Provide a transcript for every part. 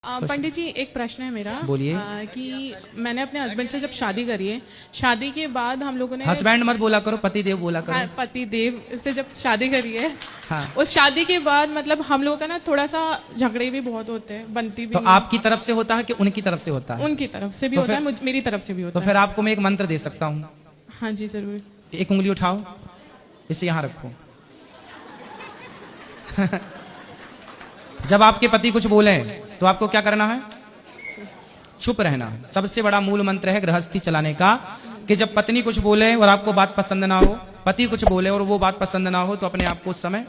पंडित जी एक प्रश्न है मेरा। बोलिए। कि मैंने अपने हस्बैंड से जब शादी करी है, शादी के बाद हम लोगों ने हस्बैंड मत बोला करो, पति देव बोला करो। पति देव से जब शादी करी है, हाँ। उस शादी के बाद मतलब हम लोगों का ना थोड़ा सा झगड़े भी बहुत होते हैं, बनती भी तो नहीं। आपकी तरफ से होता है कि उनकी तरफ से होता है? उनकी तरफ से भी तो होता है, मेरी तरफ से भी होता तो है। फिर आपको मैं एक मंत्र दे सकता हूँ। हाँ जी जरूर। एक उंगली उठाओ, इसे यहाँ रखो। जब आपके पति कुछ बोले तो आपको क्या करना है? चुप रहना है। सबसे बड़ा मूल मंत्र है गृहस्थी चलाने का, कि जब पत्नी कुछ बोले और आपको बात पसंद ना हो, पति कुछ बोले और वो बात पसंद ना हो, तो अपने आप को उस समय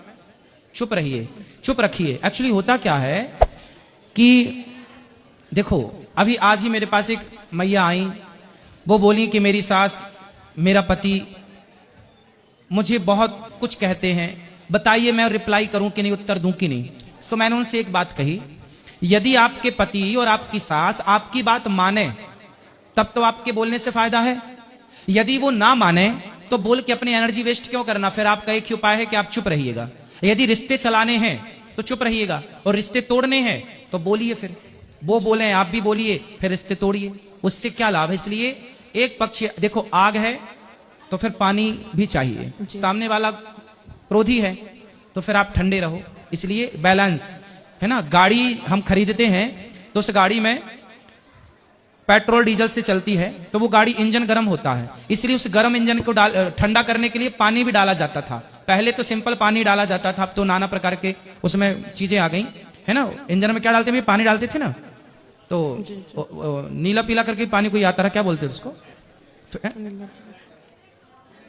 चुप रहिए, चुप रखिए। एक्चुअली होता क्या है कि देखो, अभी आज ही मेरे पास एक मैया आई, वो बोली कि मेरी सास, मेरा पति मुझे बहुत कुछ कहते हैं, बताइए मैं रिप्लाई करूं कि नहीं, उत्तर दूं कि नहीं। तो मैंने उनसे एक बात कही, यदि आपके पति और आपकी सास आपकी बात माने तब तो आपके बोलने से फायदा है। यदि वो ना माने तो बोल के अपनी एनर्जी वेस्ट क्यों करना? फिर आपका एक ही उपाय है कि आप चुप रहिएगा। यदि रिश्ते चलाने हैं तो चुप रहिएगा, और रिश्ते तोड़ने हैं तो बोलिए। फिर वो बोले, आप भी बोलिए, फिर रिश्ते तोड़िए। उससे क्या लाभ है? इसलिए एक पक्ष, देखो आग है तो फिर पानी भी चाहिए, सामने वाला क्रोधी है तो फिर आप ठंडे रहो। इसलिए बैलेंस है ना। गाड़ी हम खरीदते हैं तो उस गाड़ी में पेट्रोल डीजल से चलती है, तो वो गाड़ी इंजन गर्म होता है, इसलिए उस गर्म इंजन को ठंडा करने के लिए पानी भी डाला जाता था। पहले तो सिंपल पानी डाला जाता था, अब तो नाना प्रकार के उसमें चीजें आ गई है ना। इंजन में क्या डालते हैं? पानी डालते थे ना, तो नीला पीला करके पानी कोई आता रहा, क्या बोलते थे उसको?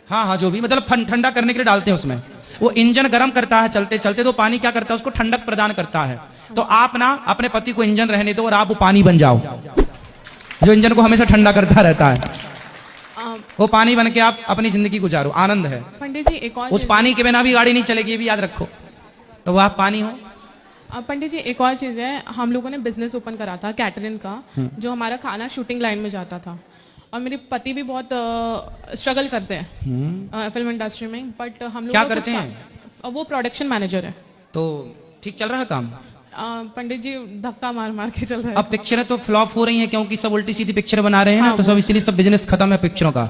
हाँ हाँ, जो भी, मतलब ठंडा करने के लिए डालते हैं उसमें। वो इंजन गर्म करता है चलते चलते, तो पानी क्या करता है? उसको ठंडक प्रदान करता है। तो आप ना अपने पति को इंजन रहने दो और आप वो पानी बन जाओ जो इंजन को हमेशा ठंडा करता रहता है। वो पानी बन के आप अपनी जिंदगी गुजारो, आनंद है। पंडित जी एक और, उस पानी के बिना भी गाड़ी नहीं चलेगी, ये भी याद रखो। तो वो आप पानी हो। पंडित जी एक और चीज है, हम लोगों ने बिजनेस ओपन करा था कैटरिंग का, जो हमारा खाना शूटिंग लाइन में जाता था, और मेरे पति भी बहुत स्ट्रगल करते हैं फिल्म इंडस्ट्री में। बट हम लोग क्या करते हैं? वो प्रोडक्शन मैनेजर है। तो ठीक चल रहा है काम? पंडित जी धक्का मार मार के चल रहा है। अब पिक्चरें तो फ्लॉप हो रही हैं, क्योंकि सब उल्टी सीधी पिक्चर बना रहे हैं ना, तो सब इसीलिए सब बिजनेस खत्म है पिक्चरों का।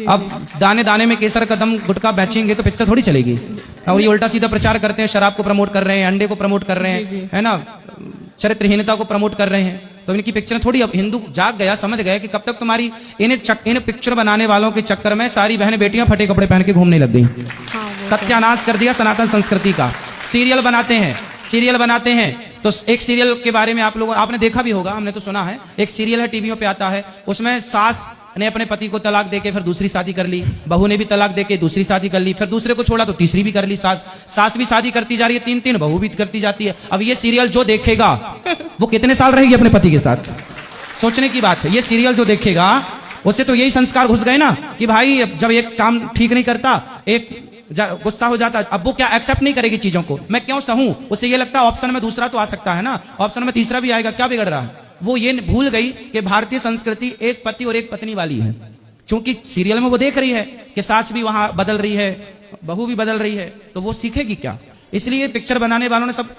अब दाने दाने में केसर कदम गुटखा बेचेंगे तो पिक्चर थोड़ी चलेगी। और ये उल्टा सीधा प्रचार करते हैं, शराब को प्रमोट कर रहे हैं, अंडे को प्रमोट कर रहे हैं, है ना, चरित्रहीनता को प्रमोट कर रहे हैं। तो इनकी पिक्चर थोड़ी, अब हिंदू जाग गया, समझ गया कि कब तक तुम्हारी इन पिक्चर बनाने वालों के चक्कर में सारी बहनें बेटियां फटे कपड़े पहन के घूमने लग गई। सत्यानाश कर दिया सनातन संस्कृति का। सीरियल बनाते हैं तो एक सीरियल के बारे में आप लोगों, आपने देखा भी होगा, हमने तो सुना है, एक सीरियल है टीवियों पे आता है, उसमें सास ने अपने पति को तलाक देके फिर दूसरी शादी कर ली, बहू ने भी तलाक देके दूसरी शादी कर ली, फिर दूसरे को छोड़ा तो तीसरी भी कर ली, सास भी शादी करती जा रही है, 3-3 बहू भी करती जाती है। अब ये सीरियल जो देखेगा वो कितने साल रहेगी अपने पति के साथ? सोचने की बात है। ये सीरियल जो देखेगा उसे तो यही संस्कार घुस गए ना कि भाई जब एक काम ठीक नहीं करता, एक गुस्सा हो जाता, अब वो क्या एक्सेप्ट नहीं करेगी चीजों को, मैं क्यों सहूं? उसे ये लगता है ऑप्शन में दूसरा तो आ सकता है ना, ऑप्शन में तीसरा भी आएगा, क्या बिगड़ रहा है? वो ये भूल गई कि भारतीय संस्कृति एक पति और एक पत्नी वाली है। क्योंकि सीरियल में वो देख रही है कि सास भी वहां बदल रही है, बहू भी बदल रही है, तो वो सीखेगी क्या? इसलिए पिक्चर बनाने वालों ने सब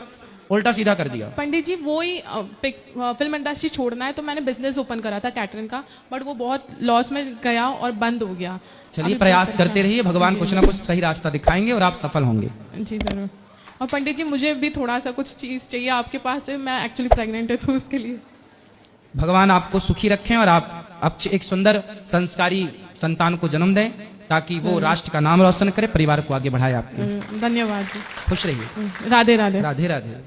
उल्टा सीधा कर दिया। पंडित जी वो ही फिल्म इंडस्ट्री छोड़ना है तो मैंने बिजनेस ओपन करा था कैटरिंग का, बट वो बहुत लॉस में गया और बंद हो गया। चलिए प्रयास करते रहिए, भगवान कुछ ना कुछ सही रास्ता दिखाएंगे और आप सफल होंगे। जी जरूर। और पंडित जी मुझे भी थोड़ा सा कुछ चीज चाहिए आपके पास से, मैं एक्चुअली प्रेग्नेंट है तो उसके लिए। भगवान आपको सुखी रखें और आप एक सुंदर संस्कारी संतान को जन्म दें, ताकि वो राष्ट्र का नाम रोशन करे, परिवार को आगे बढ़ाए। आपके धन्यवाद जी। खुश रहिए। राधे राधे। राधे राधे।